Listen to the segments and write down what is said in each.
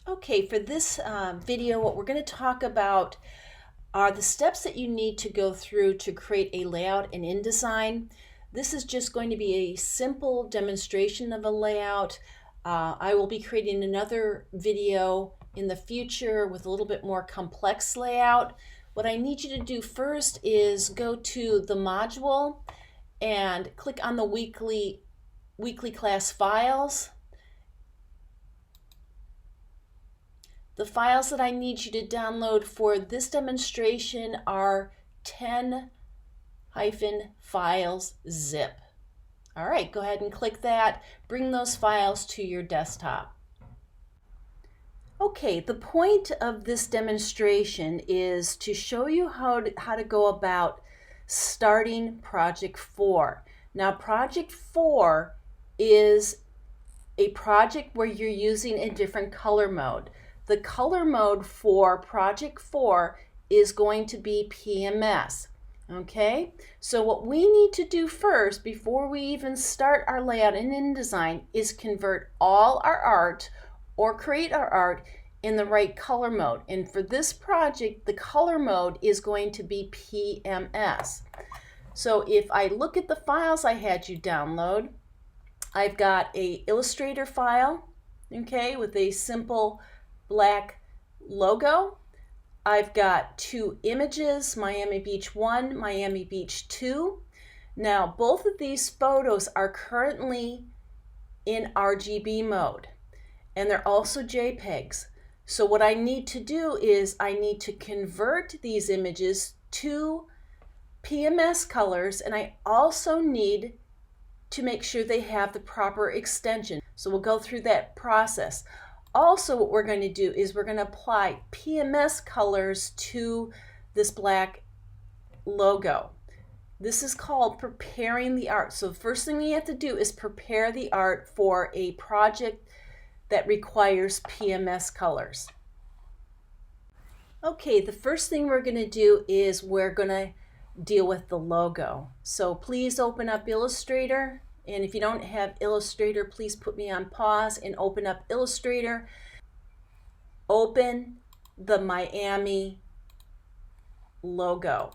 Okay, for this video, what we're going to talk about are the steps that you need to go through to create a layout in InDesign. This is just going to be a simple demonstration of a layout. I will be creating another video in the future with a little bit more complex layout. What I need you to do first is go to the module and click on the weekly class files. The files that I need you to download for this demonstration are 10-files zip. All right, go ahead and click that. Bring those files to your desktop. Okay, the point of this demonstration is to show you how to go about starting Project 4. Now, Project 4 is a project where you're using a different color mode. The color mode for Project 4 is going to be PMS. Okay, so what we need to do first before we even start our layout in InDesign is convert all our art or create our art in the right color mode. And for this project, the color mode is going to be PMS. So if I look at the files I had you download, I've got a Illustrator file, okay, with a simple black logo. I've got two images, Miami Beach 1, Miami Beach 2. Now, both of these photos are currently in RGB mode, and they're also JPEGs. So what I need to do is I need to convert these images to PMS colors, and I also need to make sure they have the proper extension. So we'll go through that process. Also, what we're going to do is we're going to apply PMS colors to this black logo. This is called preparing the art. So the first thing we have to do is prepare the art for a project that requires PMS colors. Okay, the first thing we're going to do is we're going to deal with the logo. So please open up Illustrator. And if you don't have Illustrator, please put me on pause and open up Illustrator. Open the Miami logo.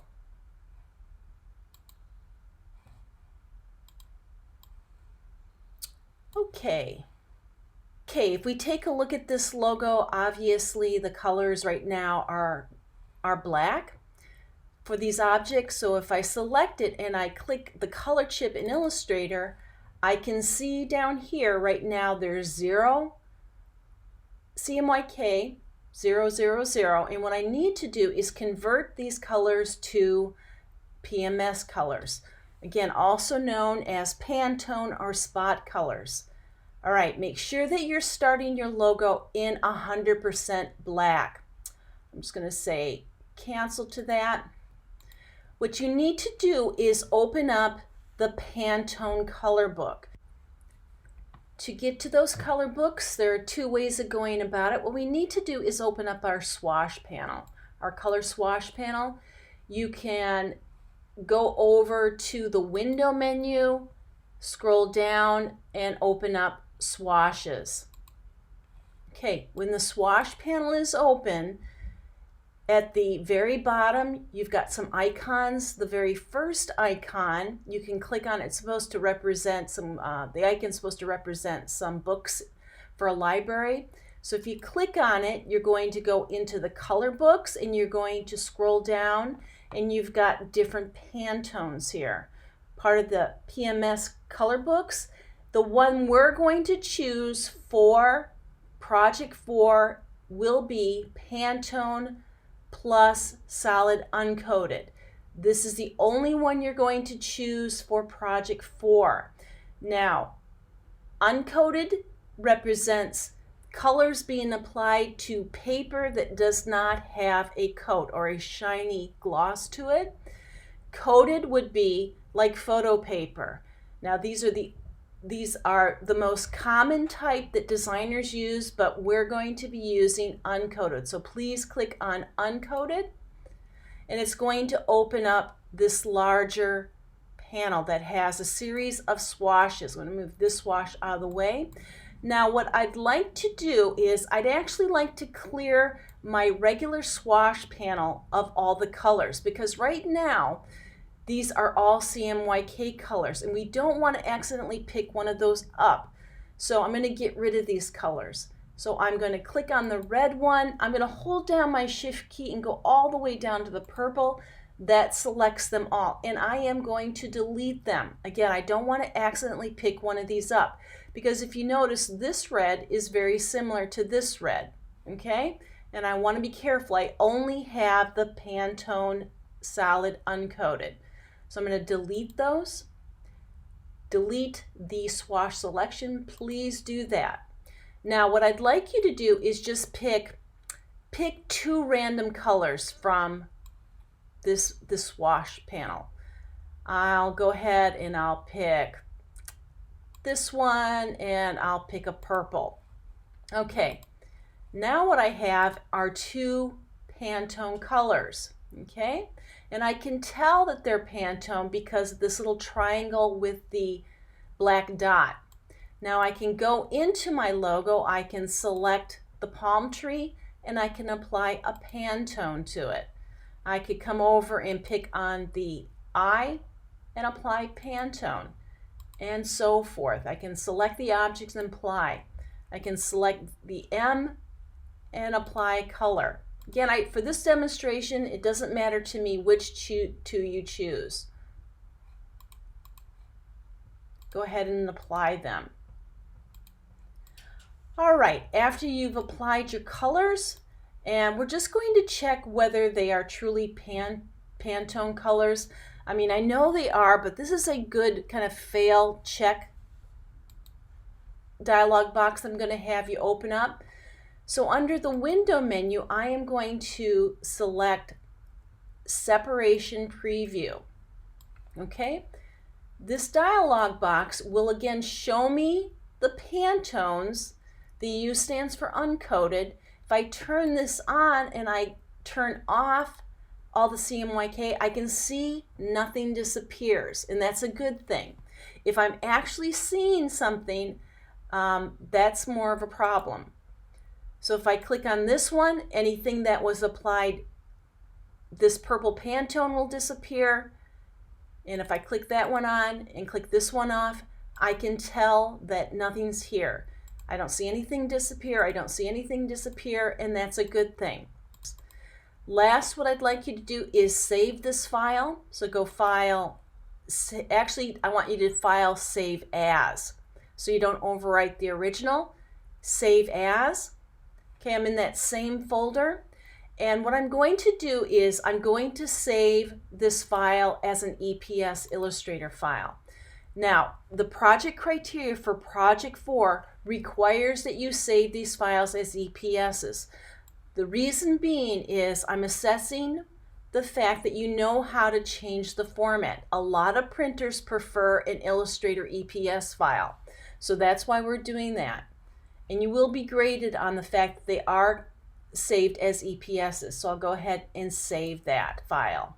Okay, if we take a look at this logo, obviously the colors right now are black for these objects. So if I select it and I click the color chip in Illustrator, I can see down here right now there's 0 CMYK 000, and what I need to do is convert these colors to PMS colors, again also known as Pantone or spot colors. All right, make sure that you're starting your logo in 100% black. I'm just going to say cancel to that. What you need to do is open up the Pantone color book. To get to those color books, there are two ways of going about it. What we need to do is open up our swatch panel, our color swatch panel. You can go over to the window menu, scroll down, and open up swatches. Okay, when the swatch panel is open, at the very bottom, you've got some icons. The very first icon, you can click on. It's supposed to represent some, the icon's supposed to represent some books for a library. So if you click on it, you're going to go into the color books and you're going to scroll down and you've got different Pantones here. Part of the PMS color books. The one we're going to choose for Project 4 will be Pantone plus solid uncoated. This is the only one you're going to choose for Project 4. Now, uncoated represents colors being applied to paper that does not have a coat or a shiny gloss to it. Coated would be like photo paper. Now these are the most common type that designers use, but we're going to be using uncoated. So please click on uncoated, and it's going to open up this larger panel that has a series of swatches. I'm going to move this swash out of the way. Now what I'd like to do is I'd actually like to clear my regular swatch panel of all the colors, because right now these are all CMYK colors and we don't want to accidentally pick one of those up. So I'm going to get rid of these colors. So I'm going to click on the red one. I'm going to hold down my shift key and go all the way down to the purple. That selects them all, and I am going to delete them. Again, I don't want to accidentally pick one of these up, because if you notice, this red is very similar to this red, okay? And I want to be careful. I only have the Pantone solid uncoated. So I'm going to delete those. Delete the swatch selection. Please do that. Now what I'd like you to do is just pick 2 random colors from this swatch panel. I'll go ahead and I'll pick this one and I'll pick a purple. Okay, now what I have are 2 Pantone colors, okay? And I can tell that they're Pantone because of this little triangle with the black dot. Now I can go into my logo, I can select the palm tree, and I can apply a Pantone to it. I could come over and pick on the eye and apply Pantone, and so forth. I can select the objects and apply. I can select the M and apply color. Again, for this demonstration, it doesn't matter to me which 2 you choose. Go ahead and apply them. All right, after you've applied your colors, and we're just going to check whether they are truly Pantone colors. I mean, I know they are, but this is a good kind of fail check dialog box I'm going to have you open up. So under the window menu, I am going to select Separation Preview. Okay? This dialog box will again show me the Pantones. The U stands for uncoated. If I turn this on and I turn off all the CMYK, I can see nothing disappears, and that's a good thing. If I'm actually seeing something, that's more of a problem. So if I click on this one, anything that was applied, this purple Pantone will disappear. And if I click that one on and click this one off, I can tell that nothing's here. I don't see anything disappear, I don't see anything disappear, and that's a good thing. Last, what I'd like you to do is save this file. So go File, actually I want you to File Save As, so you don't overwrite the original. Save As. Okay, I'm in that same folder, and what I'm going to do is I'm going to save this file as an EPS Illustrator file. Now, the project criteria for Project 4 requires that you save these files as EPSs. The reason being is I'm assessing the fact that you know how to change the format. A lot of printers prefer an Illustrator EPS file, so that's why we're doing that. And you will be graded on the fact that they are saved as EPSs, so I'll go ahead and save that file.